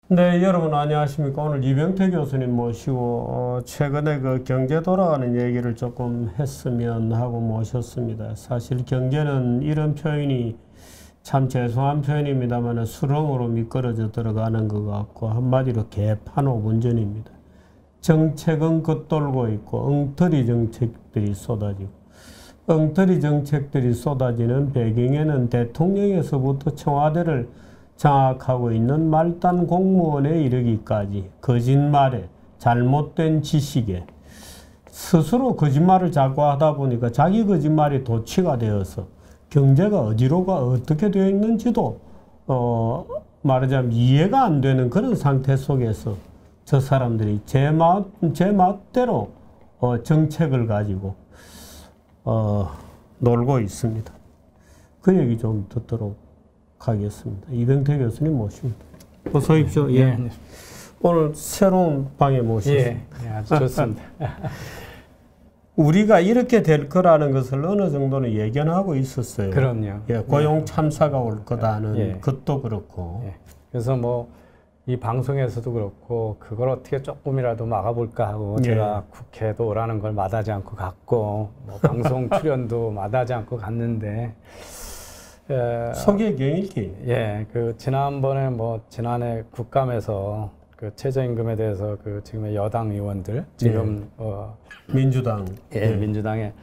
네, 여러분 안녕하십니까. 오늘 이병태 교수님 모시고 최근에 그 경제 돌아가는 얘기를 조금 했으면 하고 모셨습니다. 사실 경제는 이런 표현이 참 죄송한 표현입니다만 수렁으로 미끄러져 들어가는 것 같고 한마디로 개판 5분 전입니다. 정책은 겉돌고 있고 엉터리 정책들이 쏟아지고 엉터리 정책들이 쏟아지는 배경에는 대통령에서부터 청와대를 장악하고 있는 말단 공무원에 이르기까지 거짓말에 잘못된 지식에 스스로 거짓말을 자꾸 하다 보니까 자기 거짓말이 도취가 되어서 경제가 어디로가 어떻게 되어 있는지도 말하자면 이해가 안 되는 그런 상태 속에서 저 사람들이 제 맛대로 정책을 가지고 놀고 있습니다. 그 얘기 좀 듣도록 하겠습니다. 이병태 교수님 모십니다. 어서 오십시오. 예. 네. 오늘 새로운 방에 모셨습니다. 예, 아주 좋습니다. 우리가 이렇게 될 거라는 것을 어느 정도는 예견하고 있었어요. 그럼요. 예, 고용 참사가 올 거다는 것도 그렇고. 예. 그래서 뭐 이 방송에서도 그렇고 그걸 어떻게 조금이라도 막아볼까 하고 제가 국회도 오라는 걸 마다하지 않고 갔고 뭐 방송 출연도 마다하지 않고 갔는데 소개 경일기. 예, 그 지난번에 지난해 국감에서 그 최저임금에 대해서 그 지금의 여당 의원들 지금 민주당 민주당의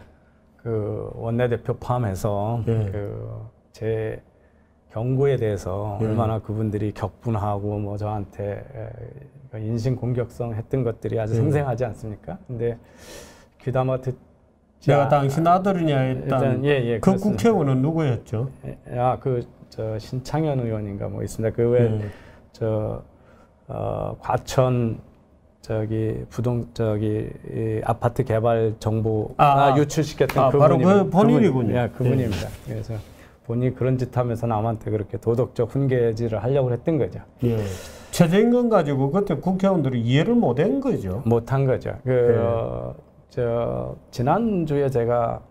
그 원내대표 포함해서 그 제 경고에 대해서 얼마나 그분들이 격분하고 뭐 저한테 인신 공격성 했던 것들이 아주 생생하지 않습니까? 근데 귀담아 내가 당신 아들이냐 했던 그 국회의원은 누구였죠? 저 신창현 의원인가 뭐 있습니다. 그 외에 과천 아파트 개발 정보 유출시켰던 바로 그 본인이군요. 예, 그분입니다. 그래서 본인이 그런 짓 하면서 남한테 그렇게 도덕적 훈계질을 하려고 했던 거죠. 예. 최저임금 가지고 그때 국회의원들이 이해를 못한 거죠. 못한 거죠. 지난주에 제가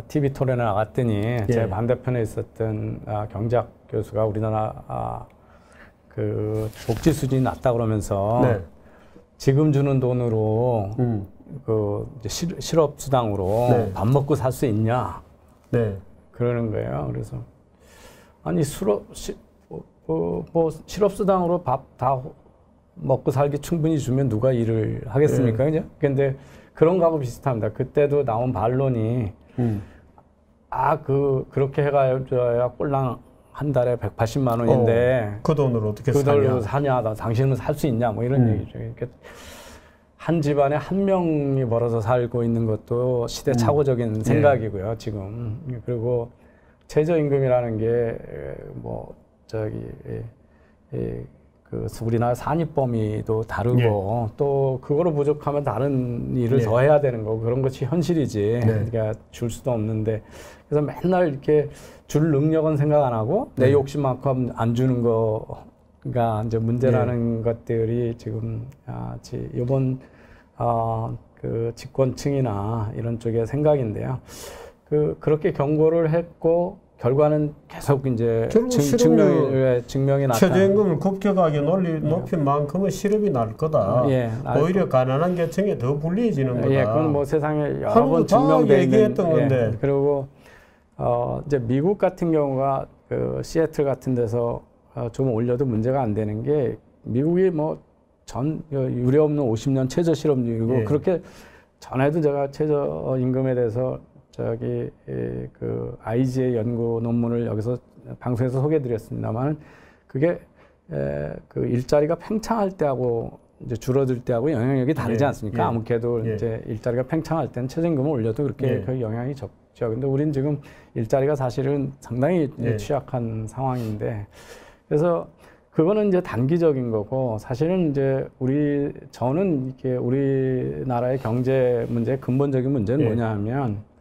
TV 토론에 나갔더니 제 반대편에 있었던 경제학 교수가 우리나라 그 복지 수준이 낮다 그러면서 지금 주는 돈으로 그 실업수당으로 밥 먹고 살 수 있냐 그러는 거예요. 그래서 아니 실업수당으로 밥 다 먹고 살기 충분히 주면 누가 일을 하겠습니까? 그죠? 근데 그런 거하고 비슷합니다. 그때도 나온 반론이 그렇게 해가지고야 꼴랑 한 달에 180만 원인데 그 돈으로 어떻게 사냐? 당신은 살 수 있냐? 뭐 이런 얘기죠. 그러니까 한 집안에 한 명이 벌어서 살고 있는 것도 시대착오적인 생각이고요. 지금 그리고 최저임금이라는 게 그 우리나라 산입 범위도 다르고 또 그거로 부족하면 다른 일을 더 해야 되는 거고 그런 것이 현실이지. 그러니까 줄 수도 없는데 그래서 맨날 이렇게 줄 능력은 생각 안 하고 내 욕심만큼 안 주는 거가 이제 문제라는 것들이 지금 이번 그 집권층이나 이런 쪽의 생각인데요. 그렇게 경고를 했고. 결과는 계속 이제 증명이 나타. 최저임금을 급격하게 높인 만큼은 실업이 날 거다. 오히려 가난한 계층에 더 불리해지는 거다. 그건 뭐 세상에 여러 번 증명돼 얘기했던 건데. 그리고 이제 미국 같은 경우가 그 시애틀 같은 데서 좀 올려도 문제가 안 되는 게 미국이 유례 없는 50년 최저 실업률이고 그렇게 전에도 제가 최저임금에 대해서 그 IG의 연구 논문을 여기서 방송에서 소개해드렸습니다만 그게 그 일자리가 팽창할 때하고 이제 줄어들 때하고 영향력이 다르지 않습니까? 아무래도 이제 일자리가 팽창할 때는 최저임금을 올려도 그렇게 그 영향이 적죠. 근데 우린 지금 일자리가 사실은 상당히 취약한 상황인데 그래서 그거는 이제 단기적인 거고 사실은 이제 저는 이렇게 우리나라의 경제 문제의 근본적인 문제는 뭐냐 하면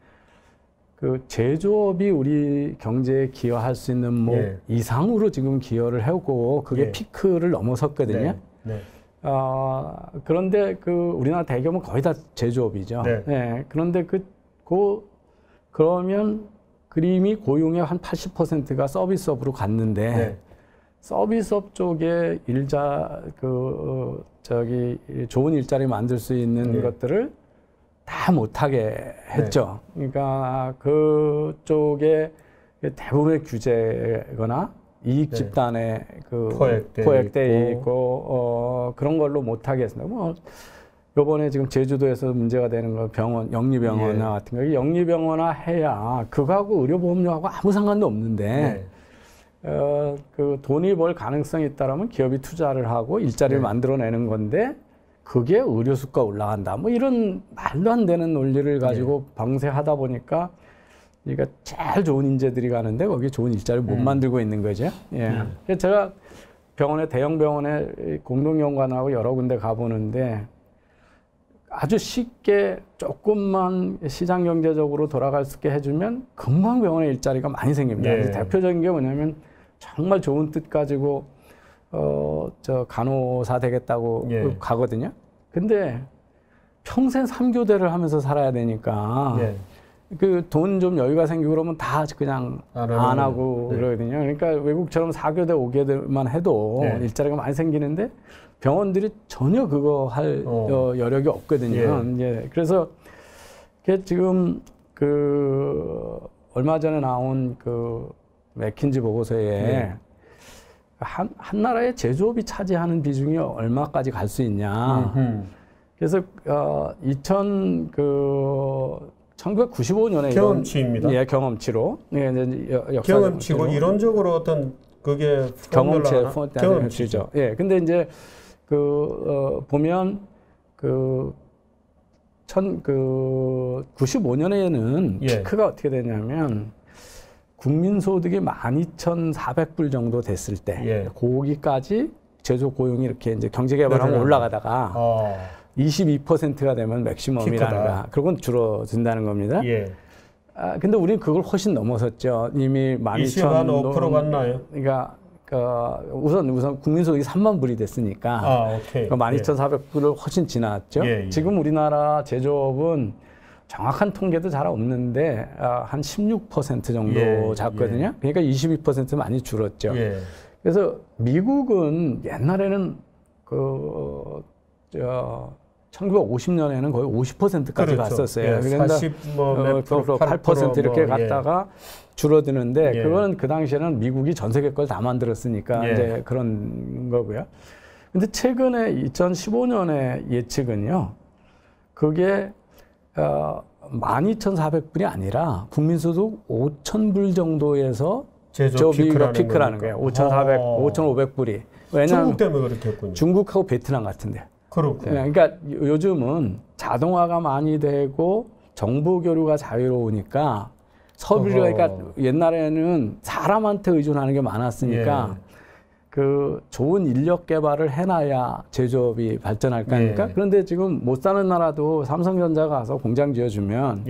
그 제조업이 우리 경제에 기여할 수 있는 이상으로 지금 기여를 해오고 그게 피크를 넘어섰거든요. 그런데 그 우리나라 대기업은 거의 다 제조업이죠. 그런데 그러면 그림이 고용의 한 80%가 서비스업으로 갔는데 서비스업 쪽에 좋은 일자리 만들 수 있는 것들을 다 못하게 했죠. 그러니까 그쪽에 대부분의 규제거나 이익 집단의 그 포획돼 있고 그런 걸로 못하게 했습니다. 뭐 요번에 지금 제주도에서 문제가 되는 거 병원, 영리병원화 같은 거, 영리병원화 해야 그거하고 의료보험료하고 아무 상관도 없는데 그 돈이 벌 가능성이 있다라면 기업이 투자를 하고 일자리를 만들어내는 건데 그게 의료 수가 올라간다. 뭐 이런 말도 안 되는 논리를 가지고 방세하다 보니까 그러니까 제일 좋은 인재들이 가는데 거기 좋은 일자리를 못 만들고 있는 거죠. 그래서 제가 대형 병원에 공동연구원하고 여러 군데 가보는데 아주 쉽게 조금만 시장 경제적으로 돌아갈 수 있게 해주면 금방 병원에 일자리가 많이 생깁니다. 대표적인 게 뭐냐면 정말 좋은 뜻 가지고 간호사 되겠다고 가거든요. 근데 평생 3교대를 하면서 살아야 되니까 그 돈 좀 여유가 생기고 그러면 다 그냥 안 하고 그러거든요. 그러니까 외국처럼 4교대, 5교대만 해도 일자리가 많이 생기는데 병원들이 전혀 그거 할 여력이 없거든요. 그래서 지금 그 얼마 전에 나온 그 맥킨지 보고서에 한 나라의 제조업이 차지하는 비중이 얼마까지 갈 수 있냐. 그래서 1995년에 경험치입니다. 경험치로. 경험치고 이론적으로 어떤 그게 경험치죠. 근데 이제 보면 95년에는 피크가 어떻게 되냐면 국민소득이 12,400불 정도 됐을 때 거기까지 제조 고용이 이렇게 이제 경제개발하면 올라가다가 22%가 되면 맥시멈이라는 거야. 그건 줄어든다는 겁니다. 근데 우리는 그걸 훨씬 넘어섰죠. 이미 12,500% 갔나요? 그러니까 우선 국민소득이 3만 불이 됐으니까 12,400불을 훨씬 지났죠. 지금 우리나라 제조업은 정확한 통계도 잘 없는데 한 16% 정도 잡거든요. 그러니까 22% 많이 줄었죠. 그래서 미국은 옛날에는 1950년에는 거의 50%까지 갔었어요. 그러니까 8% 이렇게 갔다가 줄어드는데 그거는 그 당시에는 미국이 전 세계 걸 다 만들었으니까 이제 그런 거고요. 근데 최근에 2015년의 예측은요. 그게 12,400불이 아니라 국민소득 5,000불 정도에서 저 미국이 피크라는 거예요. 5,400, 5,500불이. 왜냐하면 중국 때문에 그렇게 했군요. 중국하고 베트남 같은데. 그렇군요. 그러니까 요즘은 자동화가 많이 되고 정보 교류가 자유로우니까 그러니까 옛날에는 사람한테 의존하는 게 많았으니까 그 좋은 인력 개발을 해놔야 제조업이 발전할 거 아닙니까? 그런데 지금 못 사는 나라도 삼성전자가 가서 공장 지어주면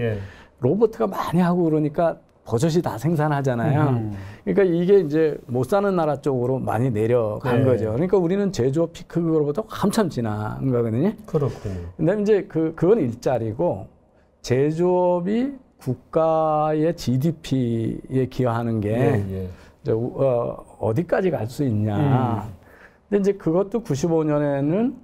로봇가 많이 하고 그러니까 버젓이 다 생산하잖아요. 그러니까 이게 이제 못 사는 나라 쪽으로 많이 내려간 거죠. 그러니까 우리는 제조업 피크로부터 한참 지난 거거든요. 그렇군요. 근데 이제 그건 일자리고 제조업이 국가의 GDP에 기여하는 게 어디까지 갈 수 있냐. 근데 이제 그것도 95년에는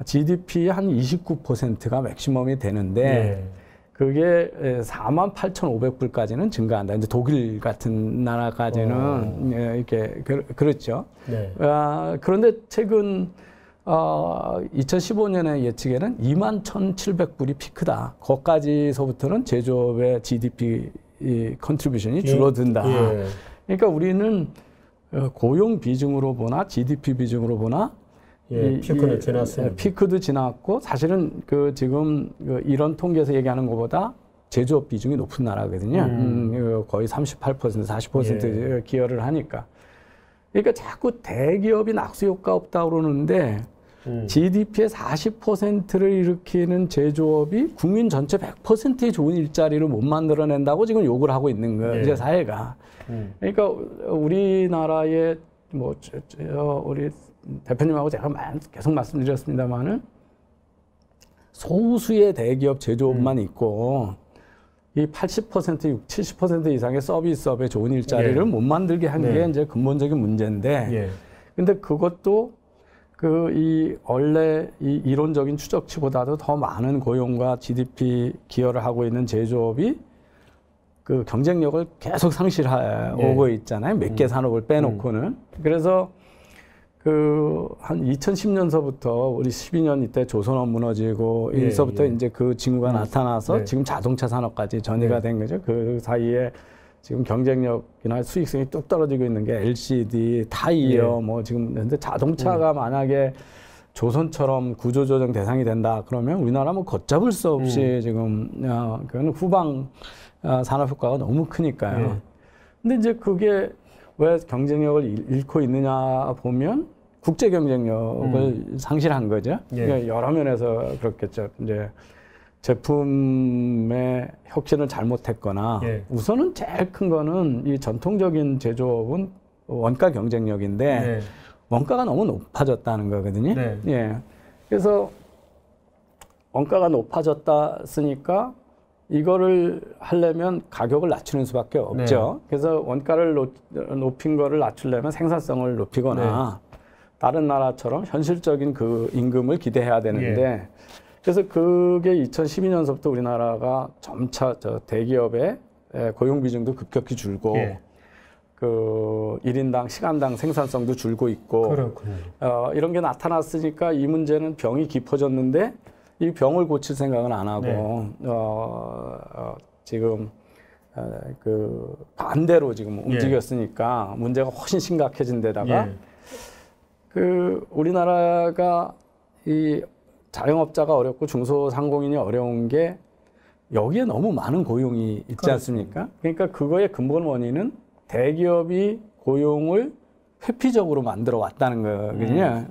GDP 한 29%가 맥시멈이 되는데 그게 48,500불까지는 증가한다. 이제 독일 같은 나라까지는 이렇게 그렇죠. 그런데 최근 2015년의 예측에는 21,700불이 피크다. 거기까지서부터는 제조업의 GDP 컨트리뷰션이 줄어든다. 그러니까 우리는 고용 비중으로 보나 GDP 비중으로 보나 피크는 지났습니다. 피크도 지났고 사실은 지금 이런 통계에서 얘기하는 것보다 제조업 비중이 높은 나라거든요. 거의 38%, 40% 기여를 하니까. 그러니까 자꾸 대기업이 낙수 효과 없다고 그러는데 GDP의 40%를 일으키는 제조업이 국민 전체 100%의 좋은 일자리를 못 만들어낸다고 지금 욕을 하고 있는 거예요, 사회가. 그러니까 우리나라의 우리 대표님하고 제가 계속 말씀드렸습니다만은 소수의 대기업 제조업만 있고 이 80%, 70% 이상의 서비스업에 좋은 일자리를 예. 못 만들게 한 게 네. 이제 근본적인 문제인데, 예. 근데 그것도 이 원래 이 이론적인 추적치보다도 더 많은 고용과 GDP 기여를 하고 있는 제조업이 그 경쟁력을 계속 상실하고 있잖아요. 몇 개 산업을 빼놓고는. 그래서 한 2010년서부터 우리 12년 이때 조선업 무너지고 예, 여기서부터 예. 이제 그 징후가 나타나서 네. 지금 자동차 산업까지 전이가 된 거죠. 그 사이에 지금 경쟁력이나 수익성이 뚝 떨어지고 있는 게 LCD, 타이어, 뭐 지금 근데 자동차가 만약에 조선처럼 구조조정 대상이 된다 그러면 우리나라 뭐 걷잡을 수 없이 지금 그거는 후방 산업 효과가 너무 크니까요. 근데 이제 그게 왜 경쟁력을 잃고 있느냐 보면 국제 경쟁력을 상실한 거죠. 그러니까 여러 면에서 그렇겠죠. 이제 제품의 혁신을 잘못했거나 우선은 제일 큰 거는 이 전통적인 제조업은 원가 경쟁력인데 원가가 너무 높아졌다는 거거든요. 예. 그래서 원가가 높아졌다 쓰니까 이거를 하려면 가격을 낮추는 수밖에 없죠. 그래서 원가를 높인 거를 낮추려면 생산성을 높이거나 다른 나라처럼 현실적인 그 임금을 기대해야 되는데 그래서 그게 2012년서부터 우리나라가 점차 대기업의 고용 비중도 급격히 줄고 그 1인당 시간당 생산성도 줄고 있고 이런 게 나타났으니까 이 문제는 병이 깊어졌는데 이 병을 고칠 생각은 안 하고 지금 그 반대로 지금 움직였으니까 문제가 훨씬 심각해진 데다가 그 우리나라가 이 자영업자가 어렵고 중소상공인이 어려운 게 여기에 너무 많은 고용이 있지 않습니까? 그러니까 그거의 근본 원인은 대기업이 고용을 회피적으로 만들어 왔다는 거거든요.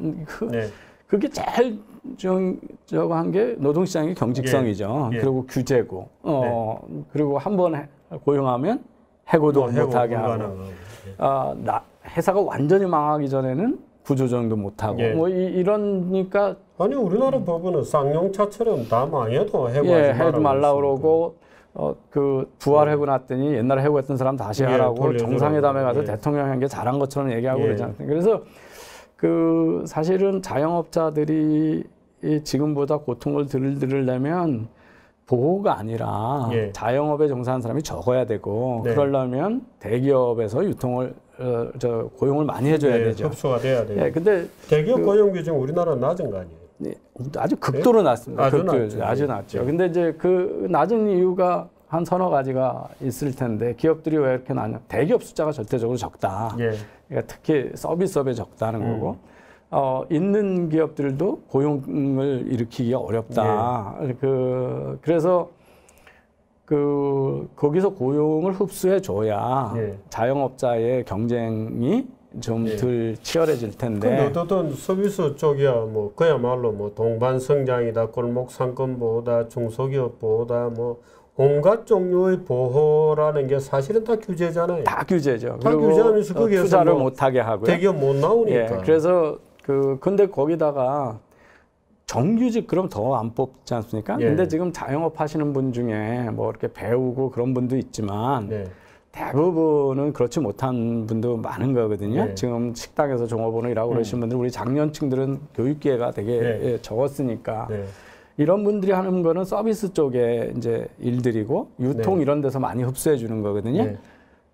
그게 제일 저거 한 게 노동시장의 경직성이죠. 그리고 규제고, 그리고 한 번 고용하면 해고도 못하게 하고, 회사가 완전히 망하기 전에는 구조조정도 못하고, 뭐 이러니까. 아니, 우리나라 법원은 쌍용차처럼 다 망해도 해고 말라 그러고, 그 부활해고 났더니 옛날에 해고했던 사람 다시 하라고 정상회담에 가서 대통령 한 게 잘한 것처럼 얘기하고 그러지 않습니까? 그래서 그 사실은 자영업자들이 지금보다 고통을 들으려면 보호가 아니라 자영업에 종사하는 사람이 적어야 되고 그러려면 대기업에서 유통을 고용을 많이 해줘야 되죠. 흡수가 돼야 돼요. 근데 대기업 고용 비중 우리나라 낮은 거 아니에요? 아주 극도로 낮습니다. 아주 낮죠. 근데 이제 그 낮은 이유가 한 서너 가지가 있을 텐데 기업들이 왜 이렇게 낮냐? 대기업 숫자가 절대적으로 적다. 그러니까 특히 서비스업에 적다는 거고 있는 기업들도 고용을 일으키기가 어렵다. 그래서 거기서 고용을 흡수해 줘야 자영업자의 경쟁이 좀 덜 치열해질 텐데. 근데 어떤 서비스 쪽이야 뭐 그야말로 뭐 동반 성장이다, 골목 상권 보호다, 중소기업 보호다, 뭐 온갖 종류의 보호라는 게 사실은 다 규제잖아요. 다 규제죠. 다 규제하면서 거기에서 투자를 못하게 하고요. 대기업 못 나오니까. 그래서 근데 거기다가 정규직 그럼 더 안 뽑지 않습니까? 근데 지금 자영업 하시는 분 중에 뭐 이렇게 배우고 그런 분도 있지만 대부분은 그렇지 못한 분도 많은 거거든요. 지금 식당에서 종업원을 일하고 그러신 분들, 우리 장년층들은 교육 기회가 되게 적었으니까 이런 분들이 하는 거는 서비스 쪽에 이제 일들이고 유통 이런 데서 많이 흡수해 주는 거거든요.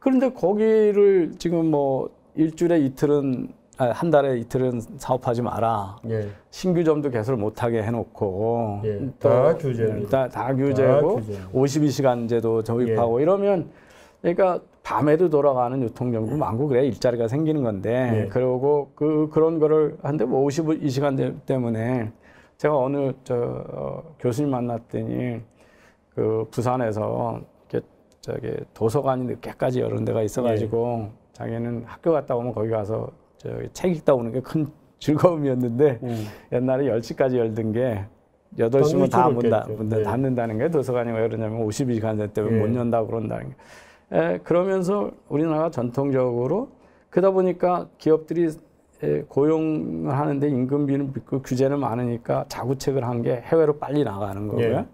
그런데 거기를 지금 뭐 일주일에 이틀은 한 달에 이틀은 사업하지 마라. 신규점도 개설 못하게 해놓고 다 규제입니다. 다 규제고 52시간제도 도입하고 이러면 그러니까 밤에도 돌아가는 유통정도 많고 그래야 일자리가 생기는 건데 그리고 그런 거를 한데 뭐 52시간 때문에 제가 어느 교수님 만났더니 그 부산에서 저기 도서관이 늦게까지 여러 데가 있어가지고 자기는 학교 갔다 오면 거기 가서 책 읽다 오는 게 큰 즐거움이었는데 옛날에 10시까지 열던 게 8시면 다 문 닫는다는 게 도서관이 왜 그러냐면 52시간 때문에 못 연다고 그런다는 게. 그러면서 우리나라가 전통적으로 그러다 보니까 기업들이 고용을 하는데 임금비는 그 규제는 많으니까 자구책을 한 게 해외로 빨리 나가는 거고요.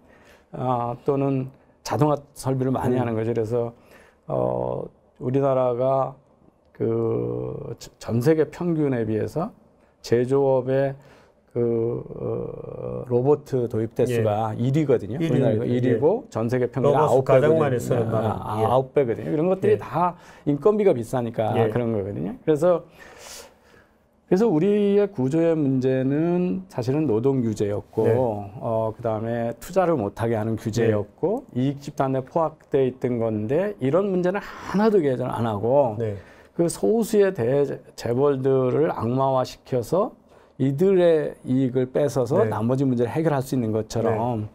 또는 자동화 설비를 많이 하는 거죠. 그래서 우리나라가 그 전 세계 평균에 비해서 제조업의 그 로봇 도입 대수가 1위거든요. 우리나라가 1위고 전 세계 평균 9배거든요. 가장 많이 쓰는 나라. 9배거든요. 이런 것들이 다 인건비가 비싸니까 그런 거거든요. 그래서 우리의 구조의 문제는 사실은 노동 규제였고, 그 다음에 투자를 못하게 하는 규제였고, 이익 집단에 포함되어 있던 건데, 이런 문제는 하나도 개선 안 하고, 그 소수의 대재벌들을 악마화시켜서 이들의 이익을 뺏어서 나머지 문제를 해결할 수 있는 것처럼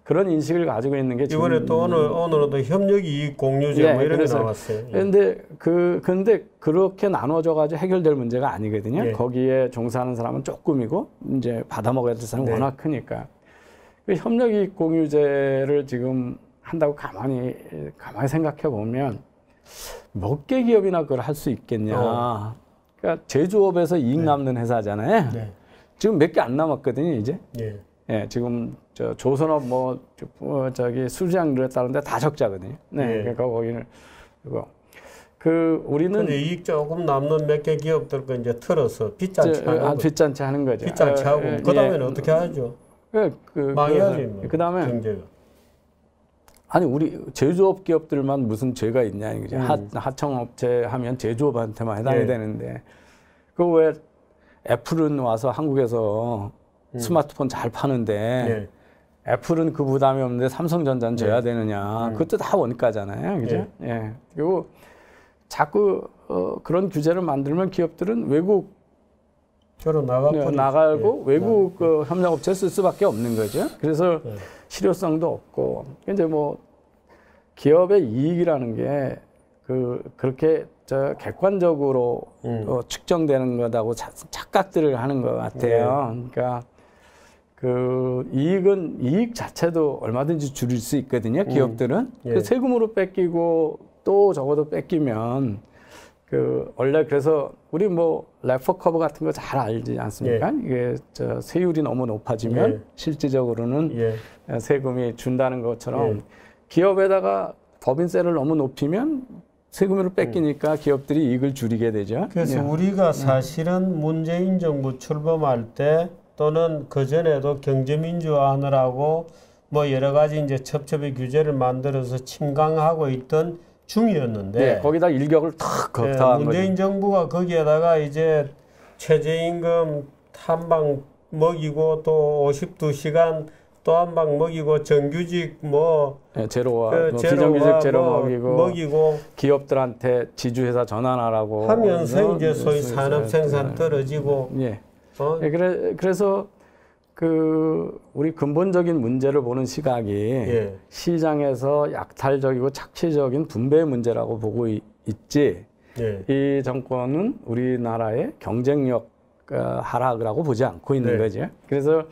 그런 인식을 가지고 있는 게 이번에 지금 또 오늘도 협력 이익 공유제 뭐 이런 게 나왔어요. 근데 그렇게 나눠져 가지고 해결될 문제가 아니거든요. 거기에 종사하는 사람은 조금이고 이제 받아먹어야 될 사람은 워낙 크니까. 그 협력 이익 공유제를 지금 한다고 가만히 생각해 보면 몇 개 기업이나 그걸 할 수 있겠냐. 그러니까 제조업에서 이익 남는 회사잖아요. 지금 몇 개 안 남았거든요, 이제. 지금 조선업 저기 수주량 늘었다는데 다 적자거든요. 그러니까 거기는 우리는 근데 이익 조금 남는 몇 개 기업들 거 이제 틀어서 빚잔치 하는 거죠. 빚잔치 하고 그 다음에는 어떻게 하죠? 망해야지. 그 다음에 경제가. 아니 우리 제조업 기업들만 무슨 죄가 있냐 이거죠. 하청업체 하면 제조업한테만 해당이 되는데 그 왜 애플은 와서 한국에서 스마트폰 잘 파는데 애플은 그 부담이 없는데 삼성전자는 져야 되느냐. 그것도 다 원가잖아요. 그죠? 그리고 자꾸 그런 규제를 만들면 기업들은 외국 나가고 외국 협력업체 쓸 수밖에 없는 거죠. 그래서 실효성도 없고 이제 뭐 기업의 이익이라는 게 그렇게 객관적으로 측정되는 거다고 착각들을 하는 것 같아요. 그러니까 그 이익 자체도 얼마든지 줄일 수 있거든요. 기업들은 그 세금으로 뺏기고 또 적어도 뺏기면 원래 그래서 우리 뭐 레퍼 커브 같은 거 잘 알지 않습니까? 이게 세율이 너무 높아지면 실질적으로는 세금이 준다는 것처럼 기업에다가 법인세를 너무 높이면 세금으로 뺏기니까 기업들이 이익을 줄이게 되죠. 그래서 우리가 사실은 문재인 정부 출범할 때 또는 그 전에도 경제민주화하느라고 뭐 여러 가지 이제 첩첩의 규제를 만들어서 침강하고 있던 중이었는데 거기다 일격을 탁 격타한 문재인 정부가 거기에다가 이제 최저임금 한 방 먹이고 또 52시간 또 한 방 먹이고 정규직 제로와 비정규직 제로 먹이고 기업들한테 지주회사 전환하라고 하면서 이제 소위 산업 생산 떨어지고 그래서 우리 근본적인 문제를 보는 시각이 시장에서 약탈적이고 착취적인 분배의 문제라고 보고 있지 이 정권은 우리나라의 경쟁력 하락이라고 보지 않고 있는 거죠. 그래서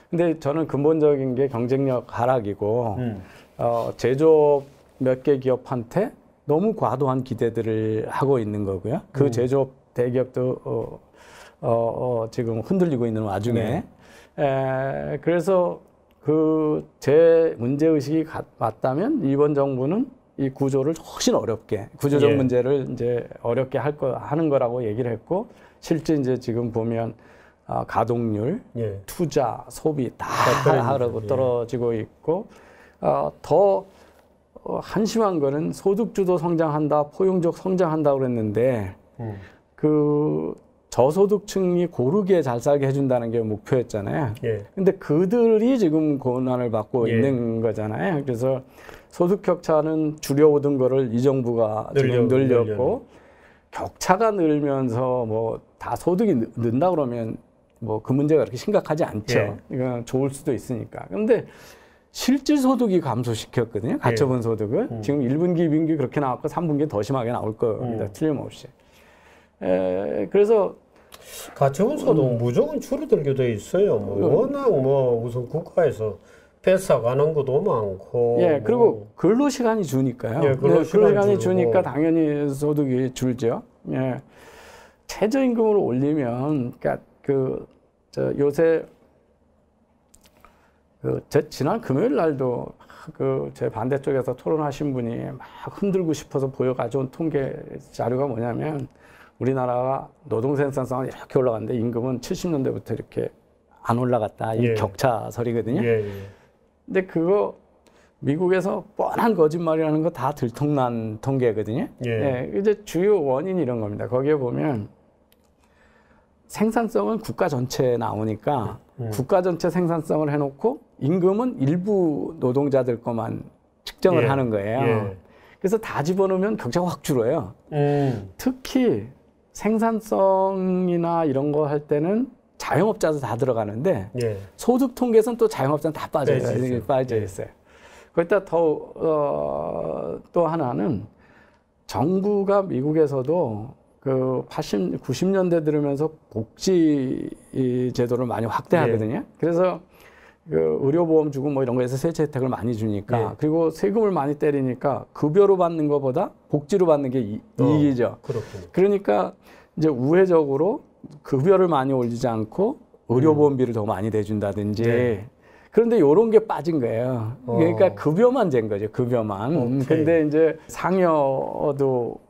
근데 저는 근본적인 게 경쟁력 하락이고 제조업 몇 개 기업한테 너무 과도한 기대들을 하고 있는 거고요. 그 제조업 대기업도 지금 흔들리고 있는 와중에 그래서 제 문제의식이 맞다면 이번 정부는 이 구조를 훨씬 어렵게 구조적 문제를 이제 어렵게 하는 거라고 얘기를 했고 실제 이제 지금 보면 가동률, 투자, 소비 다 떨어지고 있고 더 한심한 거는 소득주도 성장한다, 포용적 성장한다 그랬는데 저소득층이 고르게 잘 살게 해준다는 게 목표였잖아요. 근데 그들이 지금 고난을 받고 있는 거잖아요. 그래서 소득 격차는 줄여오던 거를 이 정부가 지금 늘렸고 격차가 늘면서 뭐 다 소득이 는다 그러면 뭐 그 문제가 그렇게 심각하지 않죠. 이건 좋을 수도 있으니까. 근데 실질 소득이 감소시켰거든요. 가처분 소득을. 지금 1분기, 2분기 그렇게 나왔고 3분기 더 심하게 나올 겁니다. 틀림없이. 그래서 가처분 소득은 무조건 줄어들게 돼 있어요. 워낙 우선 국가에서 뺏어가는 것도 많고. 그리고 근로시간이 주니까요. 근로시간이 주니까 당연히 소득이 줄죠. 최저임금을 올리면, 그러니까 요새 지난 금요일 날도 제 반대쪽에서 토론하신 분이 막 흔들고 싶어서 보여 가져온 통계 자료가 뭐냐면 우리나라가 노동 생산성은 이렇게 올라갔는데 임금은 70년대부터 이렇게 안 올라갔다. 이 격차설이거든요. 근데 그거 미국에서 뻔한 거짓말이라는 거 다 들통난 통계거든요. 이제 주요 원인이 이런 겁니다. 거기에 보면 생산성은 국가 전체에 나오니까 국가 전체 생산성을 해놓고 임금은 일부 노동자들 것만 측정을 하는 거예요. 그래서 다 집어넣으면 격차가 확 줄어요. 특히 생산성이나 이런 거 할 때는 자영업자도 다 들어가는데 소득 통계에서는 또 자영업자는 다 빠져 있어요. 거기다 또 하나는 정부가 미국에서도 90년대 들으면서 복지 제도를 많이 확대하거든요. 그래서 의료보험 주고 뭐 이런 거에서 세제 혜택을 많이 주니까 그리고 세금을 많이 때리니까 급여로 받는 것보다 복지로 받는 게 이익이죠. 그렇군요. 그러니까 이제 우회적으로 급여를 많이 올리지 않고 의료보험비를 더 많이 대준다든지 그런데 요런 게 빠진 거예요. 그러니까 급여만 된 거죠. 급여만. 근데 이제 상여도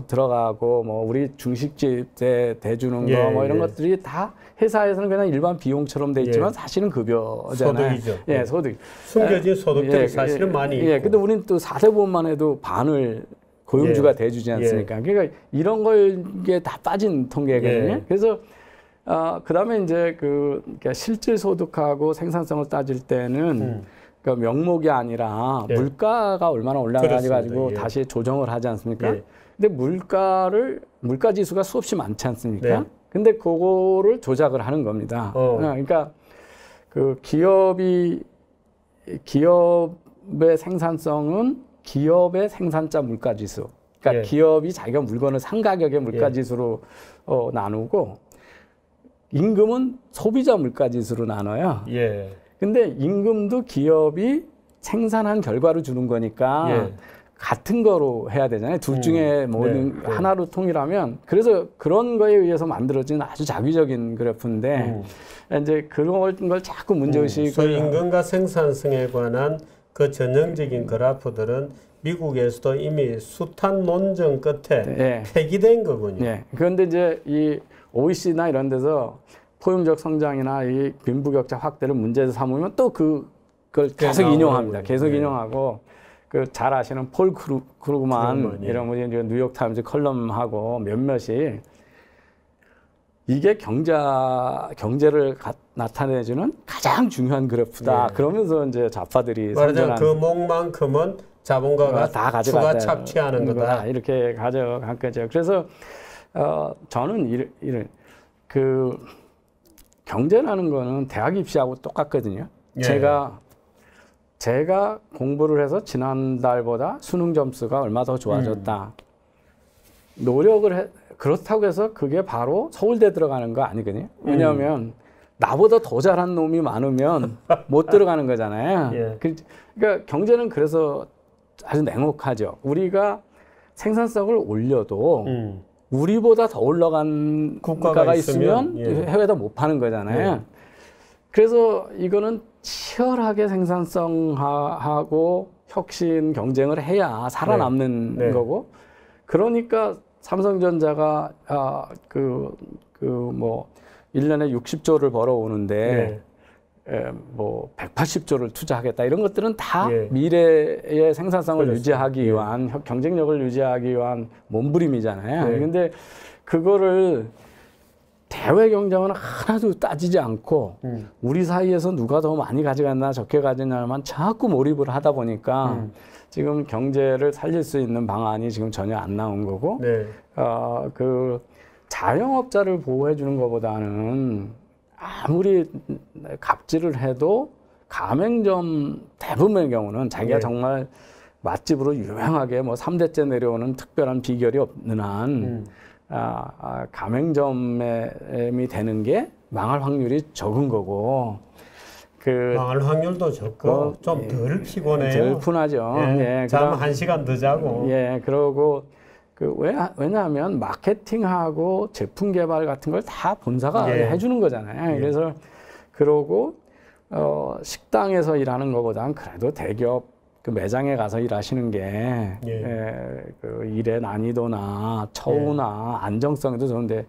들어가고 뭐 우리 중식집 대주는 거 뭐 이런 것들이 다 회사에서는 그냥 일반 비용처럼 돼 있지만 사실은 급여잖아요. 소득이죠. 소득. 숨겨진 소득들이 사실은 많이 있고. 근데 우리는 또 4대 보험만 해도 반을 고용주가 대주지 않습니까? 그러니까 이런 게 다 빠진 통계거든요. 그래서 그다음에 이제 그러니까 실질 소득하고 생산성을 따질 때는 그러니까 명목이 아니라 물가가 얼마나 올라가가지고 다시 조정을 하지 않습니까? 근데 물가 지수가 수없이 많지 않습니까? 근데 그거를 조작을 하는 겁니다. 그러니까 기업의 생산성은 기업의 생산자 물가 지수. 그러니까 기업이 자기가 물건을 산 가격의 물가 지수로 나누고 임금은 소비자 물가 지수로 나눠요. 근데 임금도 기업이 생산한 결과로 주는 거니까 같은 거로 해야 되잖아요. 둘 중에 하나로 통일하면. 그래서 그런 거에 의해서 만들어진 아주 자기적인 그래프인데 이제 그런 걸 자꾸 문제의식을. 소위 임금과 생산성에 관한 그 전형적인 그래프들은 미국에서도 이미 숱한 논쟁 끝에 폐기된 거군요. 그런데 이제 이 OECD나 이런 데서 포용적 성장이나 이 빈부격차 확대를 문제 삼으면 또 그걸 계속 인용합니다. 계속 인용하고 잘 아시는 폴 크루그만 이런 분이 뉴욕타임즈 컬럼하고 몇몇이 이게 경제를 나타내주는 가장 중요한 그래프다. 그러면서 이제 좌파들이 말하자면 그 목만큼은 자본가가 다 추가 착취하는 거다. 이렇게 가져간 거죠. 그래서 저는 경제라는 거는 대학 입시하고 똑같거든요. 제가 공부를 해서 지난달보다 수능 점수가 얼마 더 좋아졌다. 그렇다고 해서 그게 바로 서울대 들어가는 거 아니거든요. 왜냐하면 나보다 더 잘한 놈이 많으면 못 들어가는 거잖아요. 그러니까 경제는 그래서 아주 냉혹하죠. 우리가 생산성을 올려도 우리보다 더 올라간 국가가 있으면 해외에다 못 파는 거잖아요. 그래서 이거는 치열하게 생산성하고 혁신 경쟁을 해야 살아남는 거고. 그러니까 삼성전자가 뭐 1년에 60조를 벌어오는데 뭐 180조를 투자하겠다 이런 것들은 다 미래의 생산성을 유지하기 위한 경쟁력을 유지하기 위한 몸부림이잖아요. 근데 그거를 대외 경쟁은 하나도 따지지 않고 우리 사이에서 누가 더 많이 가져갔나 적게 가져갔나만 자꾸 몰입을 하다 보니까 지금 경제를 살릴 수 있는 방안이 지금 전혀 안 나온 거고 자영업자를 보호해 주는 것보다는 아무리 갑질을 해도 가맹점 대부분의 경우는 자기가 정말 맛집으로 유명하게 뭐 3대째 내려오는 특별한 비결이 없는 한 가맹점이 되는 게 망할 확률이 적은 거고 망할 확률도 적고 좀 덜 피곤해요. 덜 푼하죠. 잠 1시간 더 자고. 그러고 왜냐하면 마케팅하고 제품 개발 같은 걸 다 본사가 해주는 거잖아요. 그래서 그러고 식당에서 일하는 것보다는 그래도 대기업 그 매장에 가서 일하시는 게 그 일의 난이도나 처우나 안정성도 좋은데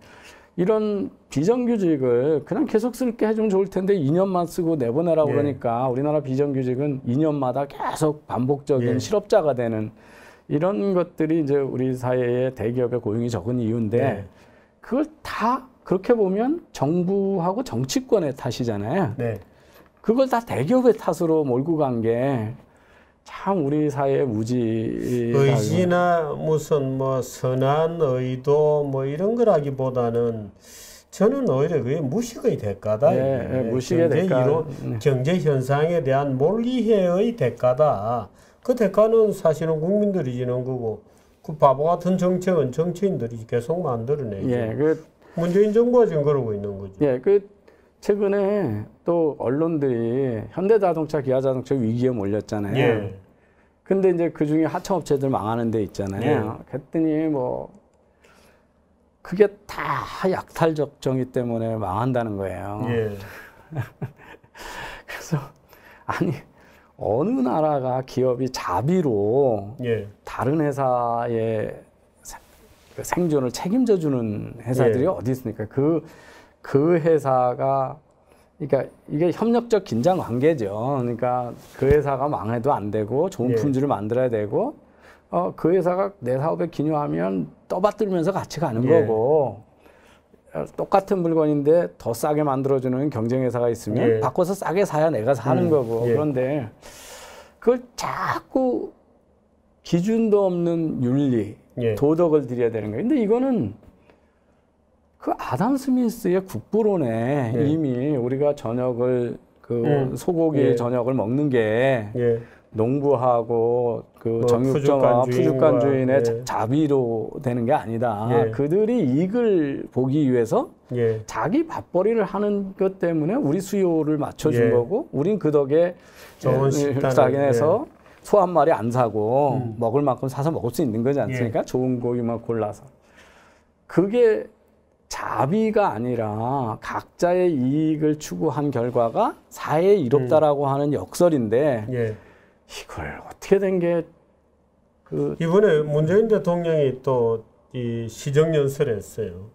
이런 비정규직을 그냥 계속 쓸게 해주면 좋을 텐데 2년만 쓰고 내보내라고 그러니까 우리나라 비정규직은 2년마다 계속 반복적인 실업자가 되는 이런 것들이 이제 우리 사회의 대기업의 고용이 적은 이유인데 그걸 다 그렇게 보면 정부하고 정치권의 탓이잖아요. 그걸 다 대기업의 탓으로 몰고 간 게 참 우리 사회의 무지. 의지나 무슨 뭐 선한 의도 뭐 이런 거라기보다는 저는 오히려 그게 무식의 대가다. 무식의 대가. 경제 현상에 대한 몰이해의 대가다. 그 대가는 사실은 국민들이 지는 거고 그 바보 같은 정책은 정치인들이 계속 만들어내죠. 문재인 정부가 지금 그러고 있는 거죠. 최근에 또 언론들이 현대자동차, 기아자동차 위기에 몰렸잖아요. 근데 이제 그 중에 하청업체들 망하는 데 있잖아요. 그랬더니 뭐 그게 다 약탈적 정의 때문에 망한다는 거예요. 그래서 아니 어느 나라가 기업이 자비로 다른 회사의 생존을 책임져 주는 회사들이 어디 있습니까? 그 회사가 그러니까 이게 협력적 긴장 관계죠. 그러니까 그 회사가 망해도 안 되고 좋은 품질을 만들어야 되고 그 회사가 내 사업에 기여하면 떠받들면서 같이 가는 거고 똑같은 물건인데 더 싸게 만들어주는 경쟁 회사가 있으면 바꿔서 싸게 사야 내가 사는 거고 그런데 그걸 자꾸 기준도 없는 윤리, 도덕을 들여야 되는 거예요. 근데 이거는 그 아담 스미스의 국부론에 이미 우리가 저녁을 소고기 저녁을 먹는 게 농부하고 그 정육점과 푸주간주인의 자비로 되는 게 아니다. 그들이 이익을 보기 위해서 자기 밥벌이를 하는 것 때문에 우리 수요를 맞춰준 거고 우린 그 덕에 좋은 식당에서 소 한 마리 안 사고 먹을 만큼 사서 먹을 수 있는 거지 않습니까? 좋은 고기만 골라서. 그게 자비가 아니라 각자의 이익을 추구한 결과가 사회에 이롭다라고 하는 역설인데 이걸 어떻게 된 게 이번에 문재인 대통령이 또 이 시정연설을 했어요.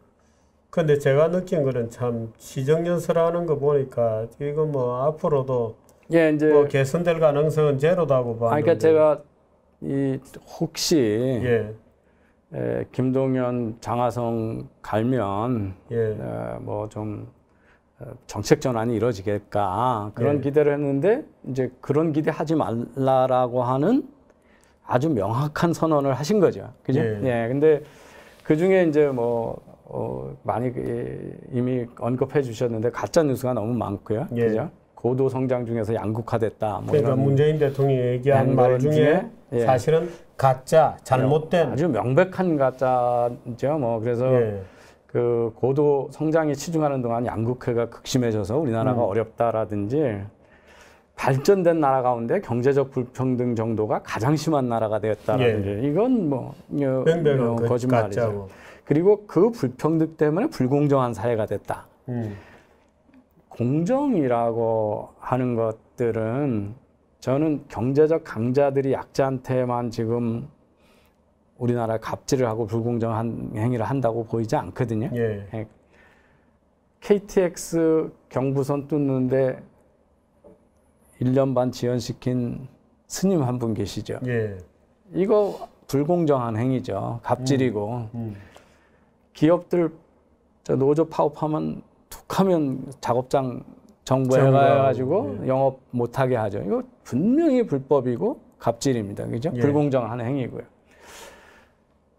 근데 제가 느낀 거는 참 시정연설하는 거 보니까 이거 뭐 앞으로도 이제 뭐 개선될 가능성은 제로다고 봤는데. 그러니까 제가 혹시 김동연, 장하성 갈면 뭐 좀 정책 전환이 이루어지겠까 그런 기대를 했는데 이제 그런 기대 하지 말라라고 하는 아주 명확한 선언을 하신 거죠. 그죠? 근데 그 중에 이제 뭐 많이 이미 언급해 주셨는데 가짜 뉴스가 너무 많고요. 그죠? 고도 성장 중에서 양극화됐다. 뭐 그러니까 문재인 대통령이 얘기한 말 중에 사실은 가짜, 잘못된 아주 명백한 가짜죠. 뭐 그래서 그 고도 성장에 치중하는 동안 양극화가 극심해져서 우리나라가 어렵다라든지 발전된 나라 가운데 경제적 불평등 정도가 가장 심한 나라가 되었다라든지 이건 뭐 거짓말이죠. 가짜고. 그리고 그 불평등 때문에 불공정한 사회가 됐다. 공정이라고 하는 것들은 저는 경제적 강자들이 약자한테만 지금 우리나라 갑질을 하고 불공정한 행위를 한다고 보이지 않거든요. KTX 경부선 뚫는데 1년 반 지연시킨 스님 한 분 계시죠. 이거 불공정한 행위죠. 갑질이고. 기업들 노조 파업하면 툭하면 작업장 정부에 가가지고 영업 못하게 하죠. 이거 분명히 불법이고 갑질입니다. 그죠? 불공정한 행위고요.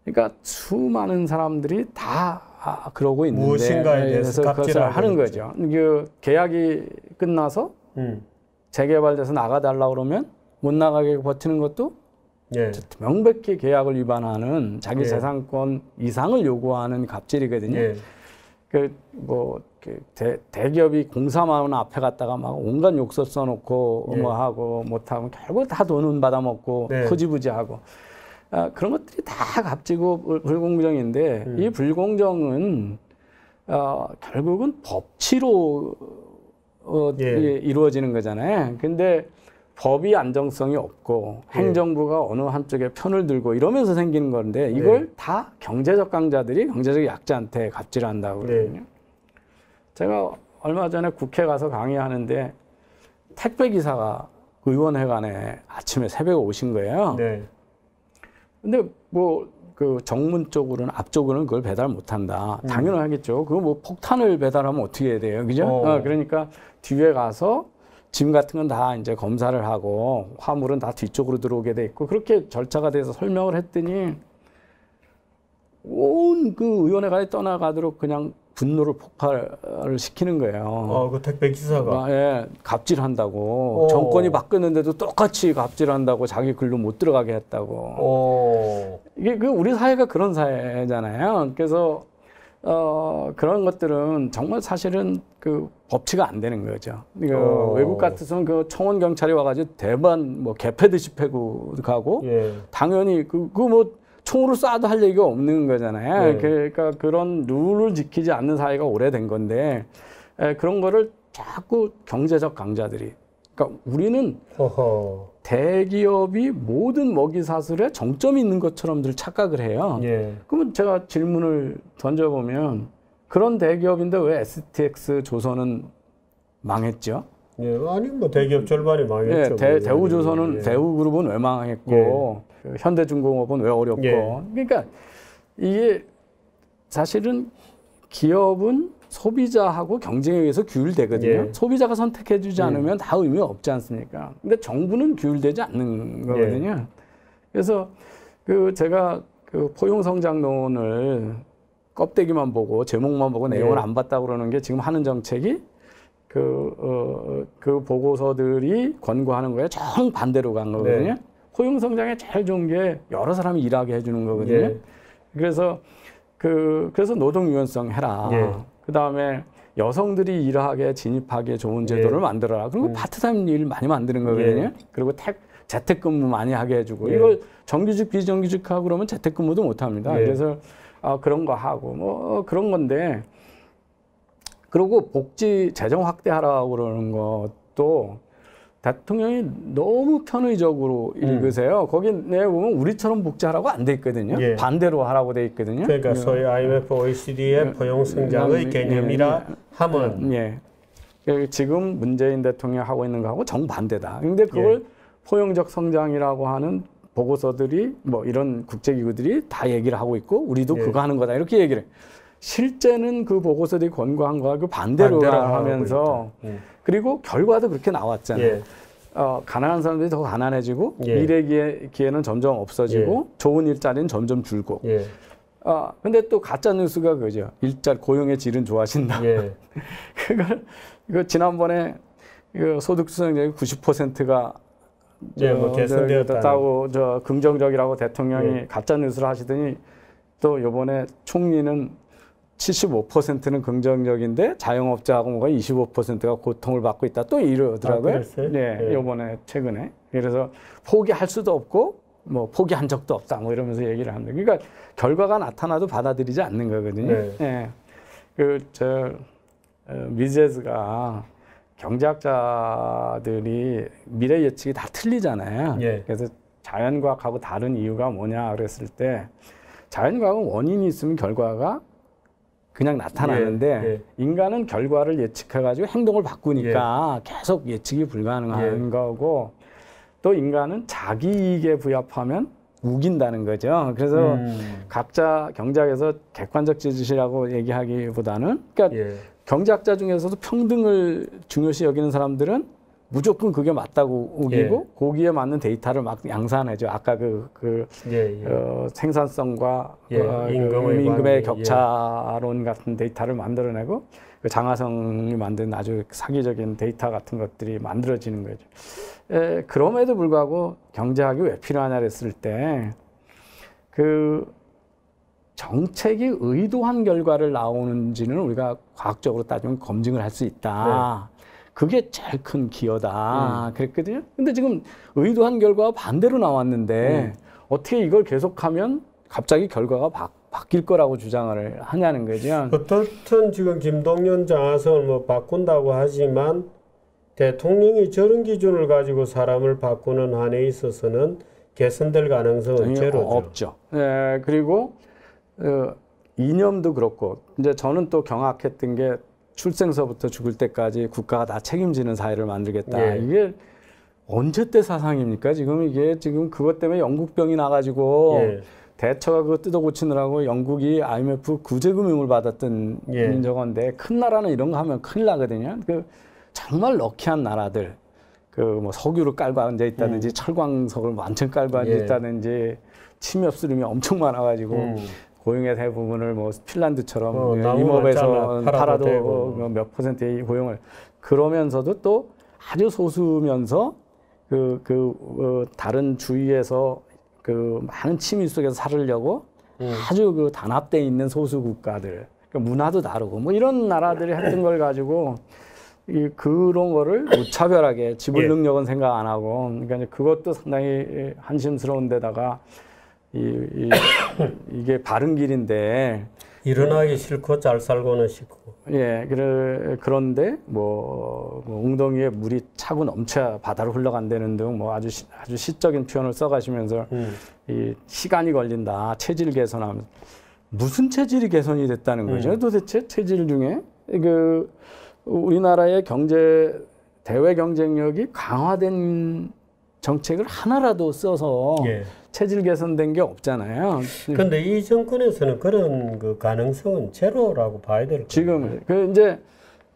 그러니까 수많은 사람들이 다 그러고 있는데 무엇인가에 대해서 그것을 하는 거죠. 그 계약이 끝나서 재개발돼서 나가달라 그러면 못 나가게 버티는 것도 명백히 계약을 위반하는 자기 재산권 이상을 요구하는 갑질이거든요. 대기업이 공사만 원 앞에 갔다가 막 온갖 욕설 써놓고 뭐 하고 못하고 결국 다 돈은 받아먹고 흐지부지하고 그런 것들이 다 갑질고 불공정인데 이 불공정은 결국은 법치로 이루어지는 거잖아요. 근데 법이 안정성이 없고 행정부가 어느 한쪽에 편을 들고 이러면서 생기는 건데 이걸 다 경제적 강자들이 경제적 약자한테 갑질한다고 그러거든요. 제가 얼마 전에 국회 가서 강의하는데 택배기사가 의원회관에 아침에 새벽에 오신 거예요. 근데 뭐 그 정문 쪽으로는 앞쪽으로는 그걸 배달 못한다. 당연하겠죠. 그거 뭐 폭탄을 배달하면 어떻게 해야 돼요, 그죠? 그러니까 뒤에 가서 짐 같은 건 다 이제 검사를 하고 화물은 다 뒤쪽으로 들어오게 돼 있고 그렇게 절차가 돼서 설명을 했더니 온 그 의원회관에 떠나가도록 그냥 분노를 폭발을 시키는 거예요. 그 택배 기사가. 예, 갑질한다고. 정권이 바뀌었는데도 똑같이 갑질한다고 자기 글로 못 들어가게 했다고. 이게 그 우리 사회가 그런 사회잖아요. 그래서 그런 것들은 정말 사실은 그 법치가 안 되는 거죠. 외국 같으면 그 청원 경찰이 와가지고 대반 뭐 개패듯이 패고 가고 당연히 그 뭐 총으로 쏴도 할 얘기가 없는 거잖아요. 그러니까 그런 룰을 지키지 않는 사회가 오래된 건데 그런 거를 자꾸 경제적 강자들이. 그러니까 우리는 대기업이 모든 먹이사슬에 정점이 있는 것처럼들 착각을 해요. 그러면 제가 질문을 던져보면 그런 대기업인데 왜 STX 조선은 망했죠? 아니 뭐 대기업 절반이 망했죠. 대우조선은 대우그룹은 왜 망했고 현대중공업은 왜 어렵고 그러니까 이게 사실은 기업은 소비자하고 경쟁에 의해서 규율되거든요. 소비자가 선택해주지 않으면 다 의미가 없지 않습니까? 근데 정부는 규율되지 않는 거거든요. 그래서 그 제가 그 포용성장론을 껍데기만 보고 제목만 보고 내용을 안 봤다고 그러는 게 지금 하는 정책이 그 보고서들이 권고하는 거에 정반대로 간 거거든요. 포용성장에 제일 좋은 게 여러 사람이 일하게 해주는 거거든요. 그래서 그래서 노동 유연성 해라. 그 다음에 여성들이 일하게 진입하기에 좋은 제도를 만들어라. 그리고 파트타임 일 많이 만드는 거거든요. 그리고 재택근무 많이 하게 해주고 이걸 정규직 비정규직하고 그러면 재택근무도 못합니다. 그래서 그런 거 하고 뭐 그런 건데 그리고 복지 재정 확대하라고 그러는 것도 대통령이 너무 편의적으로 읽으세요. 거기 내에 보면 우리처럼 복지하라고 안 돼 있거든요. 반대로 하라고 돼 있거든요. 그러니까 소위 IMF, OECD의 포용성장의 개념이라 하면 지금 문재인 대통령이 하고 있는 거하고 정반대다. 근데 그걸 포용적 성장이라고 하는 보고서들이 뭐 이런 국제기구들이 다 얘기를 하고 있고 우리도 그거 하는 거다 이렇게 얘기를 해요. 실제는 그 보고서들이 권고한 거하고 반대로 하면서 그리고 결과도 그렇게 나왔잖아요. 가난한 사람들이 더 가난해지고 일의 기회는 점점 없어지고 좋은 일자리는 점점 줄고 근데 또 가짜 뉴스가 그죠. 고용의 질은 좋아진다. 그거 지난번에 소득 수준의 90%가 뭐 개선되었다고 긍정적이라고 대통령이 가짜 뉴스를 하시더니 또 이번에 총리는 75%는 긍정적인데 자영업자하고 뭐가 25%가 고통을 받고 있다 또 이러더라고요. 이번에 최근에. 그래서 포기할 수도 없고 뭐 포기한 적도 없다 뭐 이러면서 얘기를 합니다. 그러니까 결과가 나타나도 받아들이지 않는 거거든요. 미제스가 경제학자들이 미래 예측이 다 틀리잖아요. 그래서 자연과학하고 다른 이유가 뭐냐 그랬을 때 자연과학은 원인이 있으면 결과가 그냥 나타나는데 인간은 결과를 예측해가지고 행동을 바꾸니까 계속 예측이 불가능한 거고 또 인간은 자기 이익에 부합하면 우긴다는 거죠. 그래서 각자 경제학에서 객관적 지지라고 얘기하기보다는 그러니까 경제학자 중에서도 평등을 중요시 여기는 사람들은 무조건 그게 맞다고 우기고 거기에 맞는 데이터를 막 양산해줘. 아까 생산성과 임금의 격차론 같은 데이터를 만들어내고 그 장하성이 만든 아주 사기적인 데이터 같은 것들이 만들어지는 거죠. 그럼에도 불구하고 경제학이 왜 필요하냐 했을 때 그 정책이 의도한 결과를 나오는지는 우리가 과학적으로 따지면 검증을 할 수 있다. 그게 제일 큰 기여다. 그랬거든요. 근데 지금 의도한 결과가 반대로 나왔는데 어떻게 이걸 계속하면 갑자기 결과가 바뀔 거라고 주장을 하냐는 거죠. 어떻든 지금 김동연 장하성을 뭐 바꾼다고 하지만 대통령이 저런 기준을 가지고 사람을 바꾸는 한에 있어서는 개선될 가능성은 제로죠. 없죠. 예, 그리고 이념도 그렇고 이제 저는 또 경악했던 게 출생서부터 죽을 때까지 국가가 다 책임지는 사회를 만들겠다. 예. 이게 언제 때 사상입니까? 지금 이게 지금 그것 때문에 영국병이 나가지고 예. 대처가 그거 뜯어 고치느라고 영국이 IMF 구제금융을 받았던 예. 저건데 큰 나라는 이런 거 하면 큰일 나거든요. 그 정말 럭키한 나라들 그 뭐 석유를 깔고 앉아 있다든지 철광석을 완전 깔고 앉아 예. 있다든지 침엽 수림이 엄청 많아가지고 고용의 대부분을 뭐 핀란드처럼 임업에서 팔아도 몇 퍼센트의 고용을 그러면서도 또 아주 소수면서 다른 주위에서 그 많은 침입 속에서 살으려고 아주 그 단합돼 있는 소수 국가들 그러니까 문화도 다르고 뭐 이런 나라들이 했던 걸 가지고 그런 거를 무차별하게 지불 능력은 생각 안 하고 그러니까 이제 그것도 상당히 한심스러운 데다가 이게 바른 길인데 일어나기 싫고 잘 살고는 싶고 예 그런데 뭐 웅덩이에 물이 차고 넘쳐야 바다로 흘러간다는 등 뭐 아주 시적인 표현을 써가시면서 이 시간이 걸린다 체질 개선하면 무슨 체질이 개선이 됐다는 거죠 도대체 체질 중에 우리나라의 대외 경쟁력이 강화된 정책을 하나라도 써서 체질 개선된 게 없잖아요. 그런데 이 정권에서는 그런 그 가능성은 제로라고 봐야 될 거예요. 지금 이제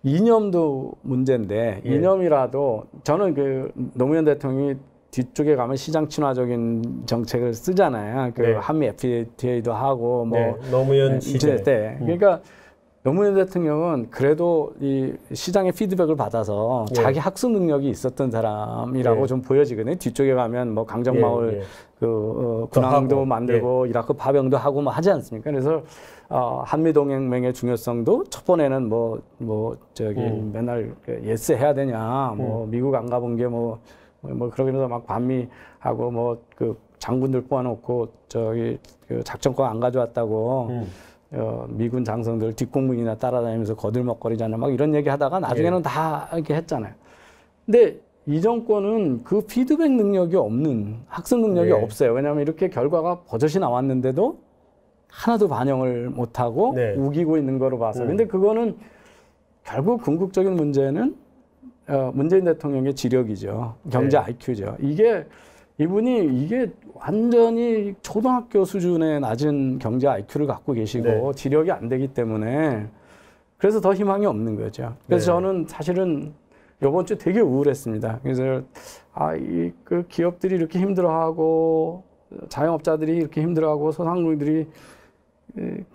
이념도 문제인데 이념이라도 저는 그 노무현 대통령이 뒤쪽에 가면 시장 친화적인 정책을 쓰잖아요. 한미 FTA도 하고 뭐 노무현 시대 때 그러니까. 노무현 대통령은 그래도 이 시장의 피드백을 받아서 자기 학습 능력이 있었던 사람이라고 좀 보여지거든요. 뒤쪽에 가면 뭐 강정마을 군항도 만들고 이라크 파병도 하고 뭐 하지 않습니까? 그래서 한미동맹의 중요성도 첫 번에는 맨날 예스 해야 되냐, 뭐 미국 안 가본 게 뭐 그러면서 막 반미하고 뭐 그 장군들 뽑아놓고 그 작전권 안 가져왔다고. 미군 장성들 뒷공문이나 따라다니면서 거들먹거리잖아요. 막 이런 얘기 하다가 나중에는 다 이렇게 했잖아요. 근데 이 정권은 그 피드백 능력이 없는, 학습 능력이 없어요. 왜냐하면 이렇게 결과가 버젓이 나왔는데도 하나도 반영을 못하고 우기고 있는 거로 봐서. 근데 그거는 결국 궁극적인 문제는 문재인 대통령의 지력이죠. 경제 IQ죠. 이분이 완전히 초등학교 수준의 낮은 경제 IQ를 갖고 계시고 지력이 안 되기 때문에 그래서 더 희망이 없는 거죠. 그래서 저는 사실은 이번 주 되게 우울했습니다. 그래서 그 기업들이 이렇게 힘들어하고 자영업자들이 이렇게 힘들어하고 소상공인들이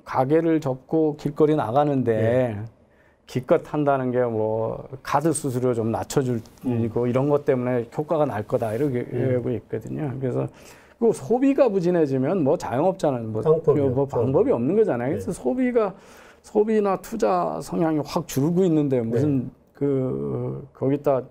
가게를 접고 길거리 나가는데 기껏 한다는 게 뭐 카드 수수료 좀 낮춰주고 이런 것 때문에 효과가 날 거다 이러고 있거든요. 그래서 그 소비가 부진해지면 뭐 자영업자는 방법이 없는 거잖아요. 그래서 소비나 투자 성향이 확 줄고 있는데 무슨 거기다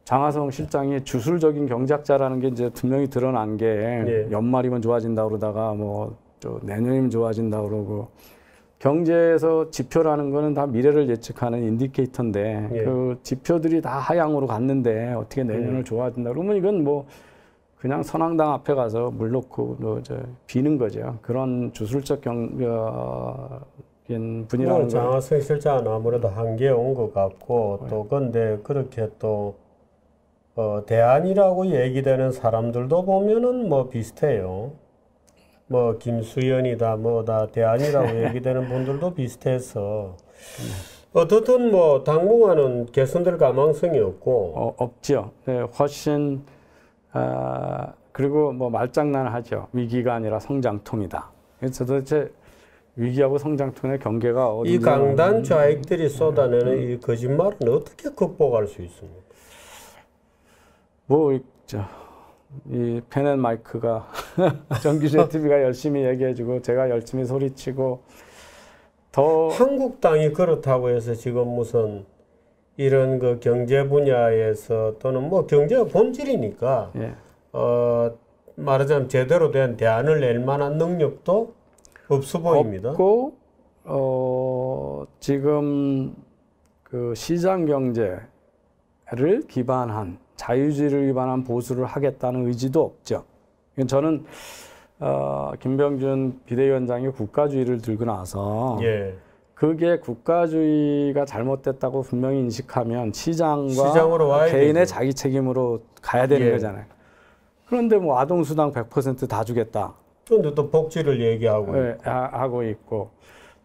장하성 실장이 주술적인 경제학자라는 게 이제 분명히 드러난 게 연말이면 좋아진다 그러다가 뭐 또 내년이면 좋아진다 그러고. 경제에서 지표라는 거는 다 미래를 예측하는 인디케이터인데 그 지표들이 다 하향으로 갔는데 어떻게 내년을 좋아진다 그러면 이건 뭐 그냥 선앙당 앞에 가서 물 놓고 비는 거죠. 그런 주술적 분이라는 장하성 실장은 아무래도 한계에 온 것 같고 또 근데 그렇게 또 대안이라고 얘기되는 사람들도 보면은 뭐 비슷해요. 뭐 김수현이다 뭐다 대안이라고 얘기되는 분들도 비슷해서 어떻든 뭐 당분간은 개선될 가능성이 없고 없죠. 훨씬 그리고 뭐 말장난하죠. 위기가 아니라 성장통이다. 그래서 도대체 위기하고 성장통의 경계가 어디? 이 강단 좌익들이 쏟아내는 이 거짓말은 어떻게 극복할 수 있습니까? 뭐 있죠. 이 펜앤마이크가 정규재 TV가 열심히 얘기해주고 제가 열심히 소리치고 더 한국당이 그렇다고 해서 지금 무슨 이런 그 경제 분야에서 또는 뭐 경제가 본질이니까 말하자면 제대로 된 대안을 낼 만한 능력도 없어 보입니다. 없고 지금 그 시장 경제 기반한 자유주의를 기반한 보수를 하겠다는 의지도 없죠. 저는 김병준 비대위원장이 국가주의를 들고 나서 예. 그게 국가주의가 잘못됐다고 분명히 인식하면 시장과 시장으로 와야 개인의 되죠. 자기 책임으로 가야 되는 예. 거잖아요. 그런데 뭐 아동수당 100% 다 주겠다. 그런데 또 복지를 얘기하고 네, 하고 있고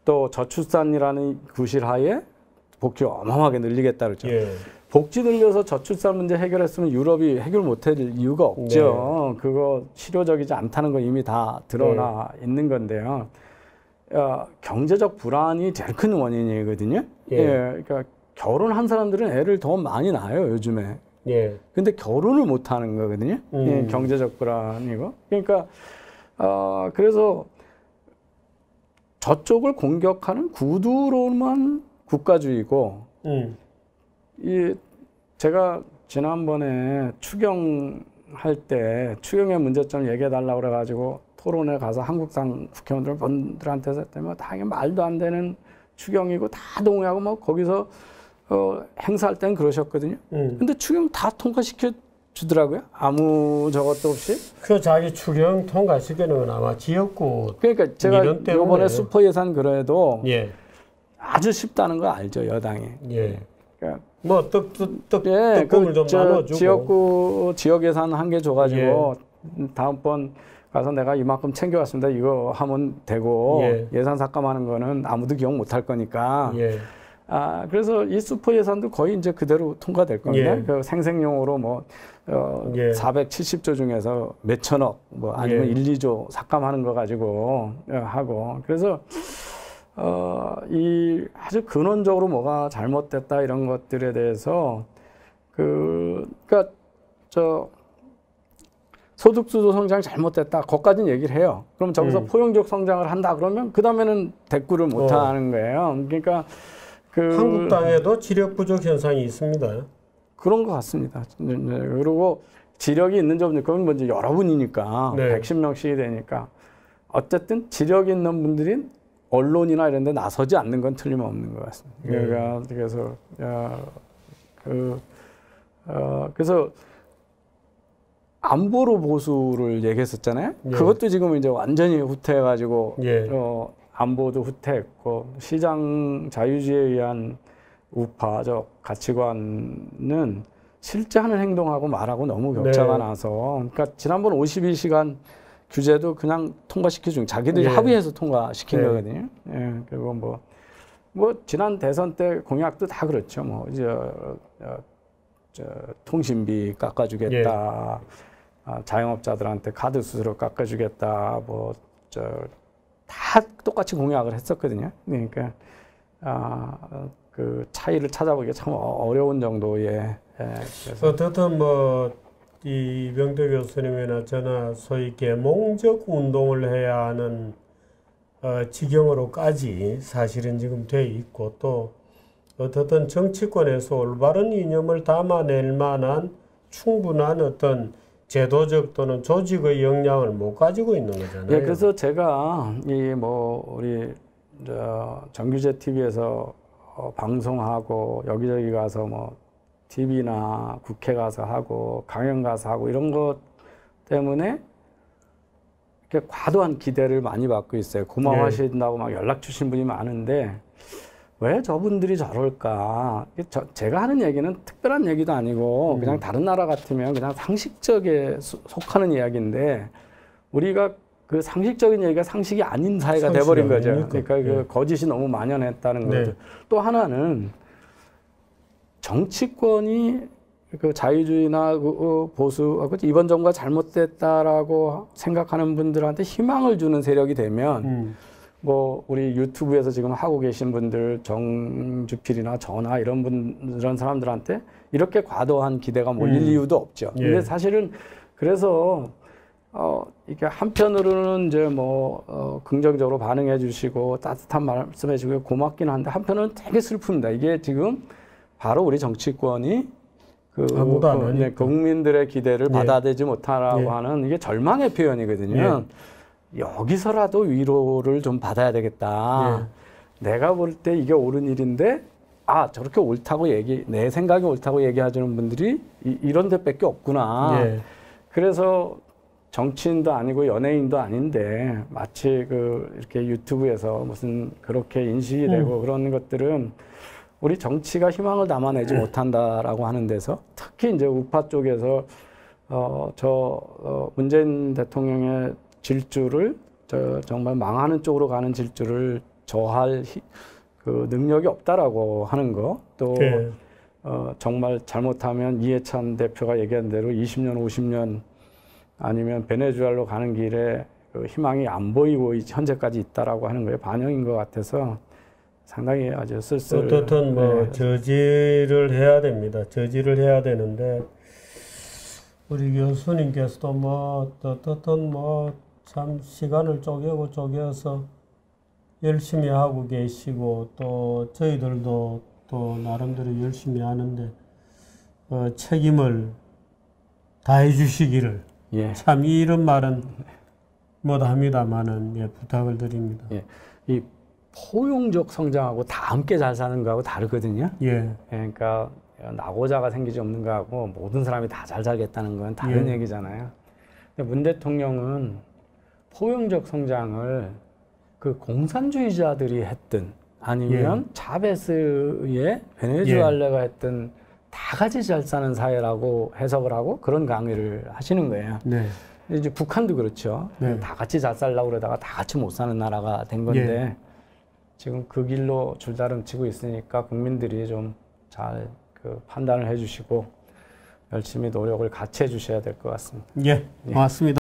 또 저출산이라는 구실하에 복지 어마어마하게 늘리겠다 그러죠. 예. 복지 늘려서 저출산 문제 해결했으면 유럽이 해결 못할 이유가 없죠. 네. 그거 실효적이지 않다는 건 이미 다 드러나 있는 건데요. 경제적 불안이 제일 큰 원인이거든요. 예. 예, 그러니까 결혼한 사람들은 애를 더 많이 낳아요, 요즘에. 예. 근데 결혼을 못 하는 거거든요. 예, 경제적 불안이고. 그러니까 그래서 저쪽을 공격하는 구두로만 국가주의고 이 제가 지난번에 추경할 때 추경의 문제점 얘기해 달라고 그래가지고 토론회 가서 한국당 국회의원들한테서 했더니 다 이게 말도 안 되는 추경이고 다 동의하고 뭐 거기서 행사할 때는 그러셨거든요. 근데 추경 다 통과시켜 주더라고요. 아무 저것도 없이. 그 자기 추경 통과시키는 건 아마 지역구 그러니까 제가 민원 때문에. 이번에 슈퍼 예산 그래도 예. 아주 쉽다는 거 알죠, 여당이. 예. 그러니까 뭐 예, 떡국을 좀 나눠주고 지역구 지역 예산 한 개 줘가지고 다음번 가서 내가 이만큼 챙겨왔습니다. 이거 하면 되고 예산 삭감하는 거는 아무도 기억 못 할 거니까. 예. 그래서 이 슈퍼 예산도 거의 이제 그대로 통과될 겁니다. 예. 그 생생용으로 뭐 470조 중에서 몇천억 뭐 아니면 1, 2조 삭감하는 거 가지고 하고 그래서 이 아주 근원적으로 뭐가 잘못됐다 이런 것들에 대해서 그러니까 소득주도 성장 잘못됐다. 거기까지는 얘기를 해요. 그럼 저기서 포용적 성장을 한다 그러면 그 다음에는 대꾸를 못 하는 거예요. 그러니까 한국당에도 지력 부족 현상이 있습니다. 그런 것 같습니다. 그리고 지력이 있는지 없는지 그건 먼저 여러분이니까 110명씩이 되니까 어쨌든 지력이 있는 분들이 언론이나 이런 데 나서지 않는 건 틀림없는 것 같습니다. 그래서 안보로 보수를 얘기했었잖아요. 그것도 지금 이제 완전히 후퇴해가지고 안보도 후퇴했고 시장 자유주의에 의한 우파적 가치관은 실제 하는 행동하고 말하고 너무 격차가 나서 그러니까 지난번 52시간 규제도 그냥 통과시켜 준 자기들이 합의해서 통과시킨 거거든요. 그리고 뭐 지난 대선 때 공약도 다 그렇죠. 뭐 통신비 깎아주겠다. 자영업자들한테 카드 수수료 깎아주겠다. 다 똑같이 공약을 했었거든요. 그러니까 그 차이를 찾아보기가 참 어려운 정도의. 어떻든 이 이병대 교수님이나 저나 소위 계몽적 운동을 해야 하는 지경으로까지 사실은 지금 돼 있고 또 어떻든 정치권에서 올바른 이념을 담아낼 만한 충분한 어떤 제도적 또는 조직의 역량을 못 가지고 있는 거잖아요. 예, 그래서 제가 우리 정규제 TV에서 방송하고 여기저기 가서 TV나 국회 가서 하고 강연 가서 하고 이런 것 때문에 이렇게 과도한 기대를 많이 받고 있어요. 고마워하신다고 막 연락 주신 분이 많은데 왜 저분들이 저럴까? 제가 하는 얘기는 특별한 얘기도 아니고 그냥 다른 나라 같으면 그냥 상식적에 속하는 이야기인데 우리가 그 상식적인 얘기가 상식이 아닌 사회가 돼버린 거죠. 그러니까 그 거짓이 너무 만연했다는 거죠. 또 하나는 정치권이 그 자유주의나 보수, 이번 정부가 잘못됐다라고 생각하는 분들한테 희망을 주는 세력이 되면 우리 유튜브에서 지금 하고 계신 분들, 정주필이나 저나 이런 사람들한테 이렇게 과도한 기대가 몰릴 이유도 없죠. 근데 사실은 그래서 이게 한편으로는 이제 긍정적으로 반응해 주시고 따뜻한 말씀해 주시고 고맙긴 한데 한편으로는 되게 슬픕니다. 이게 지금 바로 우리 정치권이 국민들의 기대를 받아들이지 못하라고 하는 이게 절망의 표현이거든요. 여기서라도 위로를 좀 받아야 되겠다. 내가 볼 때 이게 옳은 일인데 저렇게 옳다고 내 생각이 옳다고 얘기하시는 분들이 이런 데밖에 없구나. 예. 그래서 정치인도 아니고 연예인도 아닌데 마치 이렇게 유튜브에서 무슨 그렇게 인식이 되고 그런 것들은 우리 정치가 희망을 담아내지 못한다라고 하는 데서 특히 이제 우파 쪽에서 문재인 대통령의 질주를 정말 망하는 쪽으로 가는 질주를 저할 그 능력이 없다라고 하는 거, 또 예. 정말 잘못하면 이해찬 대표가 얘기한 대로 20년, 50년 아니면 베네수엘로 가는 길에 그 희망이 안 보이고 현재까지 있다라고 하는 거에 반영인 것 같아서 상당히 아주 쓸쓸. 어떻든 뭐 저지를 해야 됩니다. 저지를 해야 되는데 우리 교수님께서도 뭐 어떻든 뭐 참 시간을 쪼개서 열심히 하고 계시고 또 저희들도 또 나름대로 열심히 하는데 책임을 다해 주시기를 예. 참 이런 말은 못합니다만은 부탁을 드립니다. 예. 이 포용적 성장하고 다 함께 잘 사는 거하고 다르거든요. 예. 그러니까 낙오자가 생기지 없는 거하고 모든 사람이 다 잘 살겠다는 건 다른 얘기잖아요. 근데 문 대통령은 포용적 성장을 그 공산주의자들이 했든 아니면 차베스의 베네수엘라가 했든 다 같이 잘 사는 사회라고 해석을 하고 그런 강의를 하시는 거예요. 네. 이제 북한도 그렇죠. 네. 다 같이 잘 살려고 그러다가 다 같이 못 사는 나라가 된 건데 지금 그 길로 줄다름 치고 있으니까 국민들이 좀 잘 판단을 해주시고 열심히 노력을 같이 해주셔야 될 것 같습니다. 예, 고맙습니다.